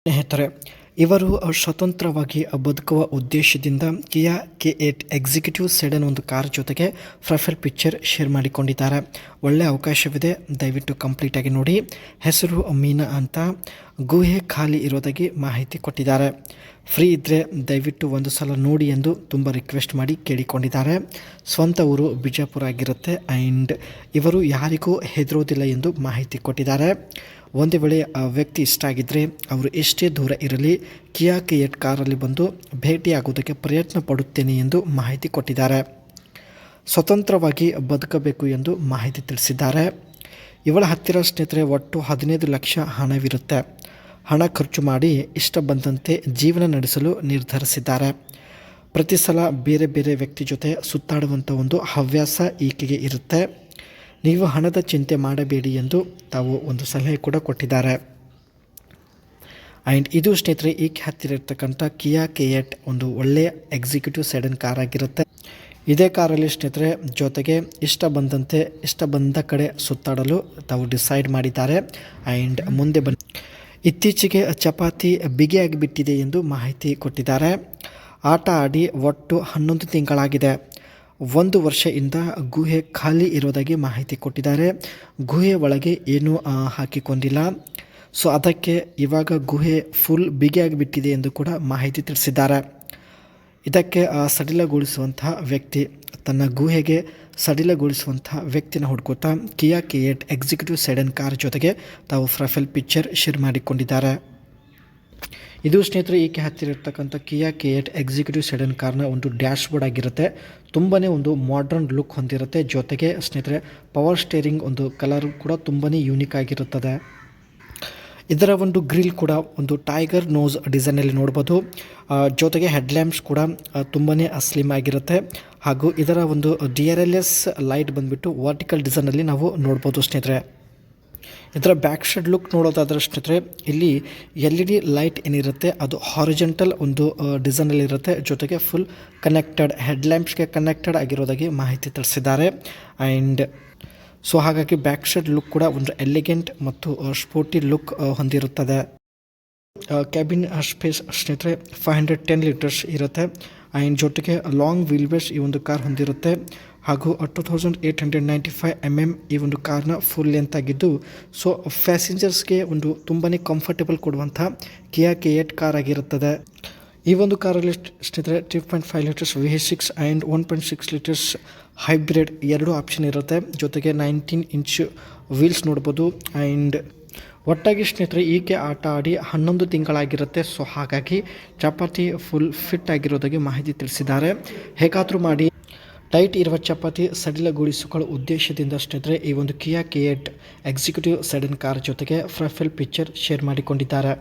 ಸ್ನೇಹಿತರೆ, ಇವರು ಸ್ವತಂತ್ರವಾಗಿ ಬದುಕುವ ಉದ್ದೇಶದಿಂದ ಕಿಯಾ K8 ಎಕ್ಸಿಕ್ಯೂಟಿವ್ ಸೆಡನ್ ಒಂದು ಕಾರ್ ಜೊತೆಗೆ ಪ್ರೊಫೈಲ್ ಪಿಕ್ಚರ್ ಶೇರ್ ಮಾಡಿಕೊಂಡಿದ್ದಾರೆ. ಒಳ್ಳೆ ಅವಕಾಶವಿದೆ, ದಯವಿಟ್ಟು ಕಂಪ್ಲೀಟಾಗಿ ನೋಡಿ. ಹೆಸರು ಮೀನಾ ಅಂತ, ಗುಹೆ ಖಾಲಿ ಇರೋದಾಗಿ ಮಾಹಿತಿ ಕೊಟ್ಟಿದ್ದಾರೆ. ಫ್ರೀ ಇದ್ದರೆ ದಯವಿಟ್ಟು ಒಂದು ಸಲ ನೋಡಿ ಎಂದು ತುಂಬ ರಿಕ್ವೆಸ್ಟ್ ಮಾಡಿ ಕೇಳಿಕೊಂಡಿದ್ದಾರೆ. ಸ್ವಂತ ಊರು ಬಿಜಾಪುರ ಆಗಿರುತ್ತೆ ಆ್ಯಂಡ್ ಇವರು ಯಾರಿಗೂ ಹೆದರೋದಿಲ್ಲ ಎಂದು ಮಾಹಿತಿ ಕೊಟ್ಟಿದ್ದಾರೆ. ಒಂದು ವೇಳೆ ಆ ವ್ಯಕ್ತಿ ಇಷ್ಟ ಆಗಿದ್ದರೆ ಅವರು ಎಷ್ಟೇ ದೂರ ಇರಲಿ ಕಿಯಾ K8 ಕಾರಲ್ಲಿ ಬಂದು ಭೇಟಿಯಾಗುವುದಕ್ಕೆ ಪ್ರಯತ್ನ ಪಡುತ್ತೇನೆ ಎಂದು ಮಾಹಿತಿ ಕೊಟ್ಟಿದ್ದಾರೆ. ಸ್ವತಂತ್ರವಾಗಿ ಬದುಕಬೇಕು ಎಂದು ಮಾಹಿತಿ ತಿಳಿಸಿದ್ದಾರೆ. ಇವಳ ಹತ್ತಿರ ಸ್ನೇಹಿತರೆ ಒಟ್ಟು 15 ಲಕ್ಷ ಹಣವಿರುತ್ತೆ. ಹಣ ಖರ್ಚು ಮಾಡಿ ಇಷ್ಟ ಬಂದಂತೆ ಜೀವನ ನಡೆಸಲು ನಿರ್ಧರಿಸಿದ್ದಾರೆ. ಪ್ರತಿ ಸಲ ಬೇರೆ ಬೇರೆ ವ್ಯಕ್ತಿ ಜೊತೆ ಸುತ್ತಾಡುವಂಥ ಒಂದು ಹವ್ಯಾಸ ಈಕೆಗೆ ಇರುತ್ತೆ. ನೀವು ಹಣದ ಚಿಂತೆ ಮಾಡಬೇಡಿ ಎಂದು ತಾವು ಒಂದು ಸಲಹೆ ಕೂಡ ಕೊಟ್ಟಿದ್ದಾರೆ. ಆ್ಯಂಡ್ ಇದು ಸ್ನೇಹಿತರೆ ಈಕೆ ಹತ್ತಿರ ಇರ್ತಕ್ಕಂಥ ಕಿಯಾ K8 ಒಂದು ಒಳ್ಳೆಯ ಎಕ್ಸಿಕ್ಯೂಟಿವ್ ಸೆಡನ್ ಕಾರ್ ಆಗಿರುತ್ತೆ. ಇದೇ ಕಾರಲ್ಲಿ ಸ್ನೇಹಿತರೆ ಜೊತೆಗೆ ಇಷ್ಟ ಬಂದ ಕಡೆ ಸುತ್ತಾಡಲು ತಾವು ಡಿಸೈಡ್ ಮಾಡಿದ್ದಾರೆ. ಆ್ಯಂಡ್ ಮುಂದೆ ಇತ್ತೀಚೆಗೆ ಚಪಾತಿ ಬಿಗಿಯಾಗಿಬಿಟ್ಟಿದೆ ಎಂದು ಮಾಹಿತಿ ಕೊಟ್ಟಿದ್ದಾರೆ. ಆಟ ಆಡಿ ಒಟ್ಟು 11 ತಿಂಗಳಾಗಿದೆ. 1 ವರ್ಷದಿಂದ ಗುಹೆ ಖಾಲಿ ಇರೋದಾಗಿ ಮಾಹಿತಿ ಕೊಟ್ಟಿದ್ದಾರೆ. ಗುಹೆ ಒಳಗೆ ಏನೂ ಹಾಕಿಕೊಂಡಿಲ್ಲ. ಸೊ ಅದಕ್ಕೆ ಇವಾಗ ಗುಹೆ ಫುಲ್ ಬಿಗಿಯಾಗಿಬಿಟ್ಟಿದೆ ಎಂದು ಕೂಡ ಮಾಹಿತಿ ತಿಳಿಸಿದ್ದಾರೆ. ಇದಕ್ಕೆ ಸಡಿಲಗೊಳಿಸುವಂತಹ ವ್ಯಕ್ತಿ, ತನ್ನ ಗುಹೆಗೆ ಸಡಿಲಗೊಳಿಸುವಂತಹ ವ್ಯಕ್ತಿನ ಹುಡುಕುತ್ತಾ ಕಿಯಾ K8 ಎಕ್ಸಿಕ್ಯೂಟಿವ್ ಸೆಡನ್ ಕಾರ್ ಜೊತೆಗೆ ತಾವು ಪ್ರೊಫೈಲ್ ಪಿಕ್ಚರ್ ಶೇರ್ ಮಾಡಿಕೊಂಡಿದ್ದಾರೆ. ಇದು ಸ್ನೇಹಿತರೆ ಈಕೆ ಹತ್ತಿರ ಇರ್ತಕ್ಕಂಥ ಕಿಯಾ K8 ಎಕ್ಸಿಕ್ಯೂಟಿವ್ ಸೆಡನ್ ಕಾರ್ನ ಒಂದು ಡ್ಯಾಶ್ ಬೋರ್ಡ್ ಆಗಿರುತ್ತೆ. ತುಂಬಾ ಒಂದು ಮಾಡರ್ನ್ ಲುಕ್ ಹೊಂದಿರುತ್ತೆ. ಜೊತೆಗೆ ಸ್ನೇಹಿತರೆ ಪವರ್ ಸ್ಟೇರಿಂಗ್ ಒಂದು ಕಲರ್ ಕೂಡ ತುಂಬಾ ಯೂನಿಕ್ ಆಗಿರುತ್ತದೆ. ಇದರ ಒಂದು ಗ್ರಿಲ್ ಕೂಡ ಒಂದು ಟೈಗರ್ ನೋಸ್ ಡಿಸೈನಲ್ಲಿ ನೋಡ್ಬೋದು. ಜೊತೆಗೆ ಹೆಡ್ಲ್ಯಾಂಪ್ಸ್ ಕೂಡ ತುಂಬಾ ಸ್ಲಿಮ್ ಆಗಿರುತ್ತೆ. ಹಾಗೂ ಇದರ ಒಂದು DRLS ಲೈಟ್ ಬಂದುಬಿಟ್ಟು ವರ್ಟಿಕಲ್ ಡಿಸೈನಲ್ಲಿ ನಾವು ನೋಡ್ಬೋದು ಸ್ನೇಹಿತರೆ. ಇದರ ಬ್ಯಾಕ್ ಸೈಡ್ ಲುಕ್ ನೋಡೋದಾದ್ರೆ ಸ್ನೇಹಿತರೆ ಇಲ್ಲಿ LED ಲೈಟ್ ಏನಿರುತ್ತೆ ಅದು ಹಾರಿಜೆಂಟಲ್ ಒಂದು ಡಿಸೈನಲ್ಲಿರುತ್ತೆ. ಜೊತೆಗೆ ಫುಲ್ ಕನೆಕ್ಟೆಡ್ ಹೆಡ್ಲ್ಯಾಂಪ್ಸ್ಗೆ ಕನೆಕ್ಟೆಡ್ ಆಗಿರೋದಾಗಿ ಮಾಹಿತಿ ತಿಳಿಸಿದ್ದಾರೆ. ಆ್ಯಂಡ್ ಸೊ ಹಾಗಾಗಿ ಬ್ಯಾಕ್ ಸೈಡ್ ಲುಕ್ ಕೂಡ ಒಂದು ಎಲಿಗೆಂಟ್ ಮತ್ತು ಸ್ಪೋರ್ಟಿ ಲುಕ್ ಹೊಂದಿರುತ್ತದೆ. ಕ್ಯಾಬಿನ್ ಸ್ಪೇಸ್ ಸ್ನೇಹಿತರೆ 510 ಲೀಟರ್ಸ್ ಇರುತ್ತೆ. ಆ್ಯಂಡ್ ಜೊತೆಗೆ ಲಾಂಗ್ ವೀಲ್ ಬೇಸ್ ಈ ಒಂದು ಕಾರ್ ಹೊಂದಿರುತ್ತೆ. ಹಾಗೂ 2895 mm ಈ ಒಂದು ಕಾರ್ನ ಫುಲ್ ಲೆಂತ್ ಆಗಿದ್ದು, ಸೊ ಪ್ಯಾಸೆಂಜರ್ಸ್ಗೆ ಒಂದು ತುಂಬಾ ಕಂಫರ್ಟೇಬಲ್ ಕೊಡುವಂಥ ಕಿಯಾ K8 ಕಾರ್ ಆಗಿರುತ್ತದೆ. ಈ ಒಂದು ಕಾರಲ್ಲಿ ಸ್ನೇಹಿತರೆ 3.5 litres V6 and 1.6 litres hybrid 2 option ಇರುತ್ತೆ. ಜೊತೆಗೆ 19 ಇಂಚ್ ವೀಲ್ಸ್ ನೋಡ್ಬೋದು. ಆ್ಯಂಡ್ ಒಟ್ಟಾಗಿ ಸ್ನೇಹಿತರೆ ಈಕೆ ಆಟ ಆಡಿ 11 ತಿಂಗಳಾಗಿರುತ್ತೆ. ಸೊ ಹಾಗಾಗಿ ಚಪಾತಿ ಫುಲ್ ಫಿಟ್ ಆಗಿರೋದಾಗಿ ಮಾಹಿತಿ ತಿಳಿಸಿದ್ದಾರೆ. ಹೇಗಾದರೂ ಮಾಡಿ ಟೈಟ್ ಇರುವ ಚಪಾತಿ ಸಡಿಲಗೊಳಿಸಿಕೊಳ್ಳುವ ಉದ್ದೇಶದಿಂದ ಸ್ನೇಹಿತರೆ ಈ ಒಂದು ಕಿಯಾ K8 ಎಕ್ಸಿಕ್ಯೂಟಿವ್ ಸೆಡನ್ ಕಾರ್ ಜೊತೆಗೆ ಪ್ರೊಫೈಲ್ ಪಿಕ್ಚರ್ ಶೇರ್ ಮಾಡಿಕೊಂಡಿದ್ದಾರೆ.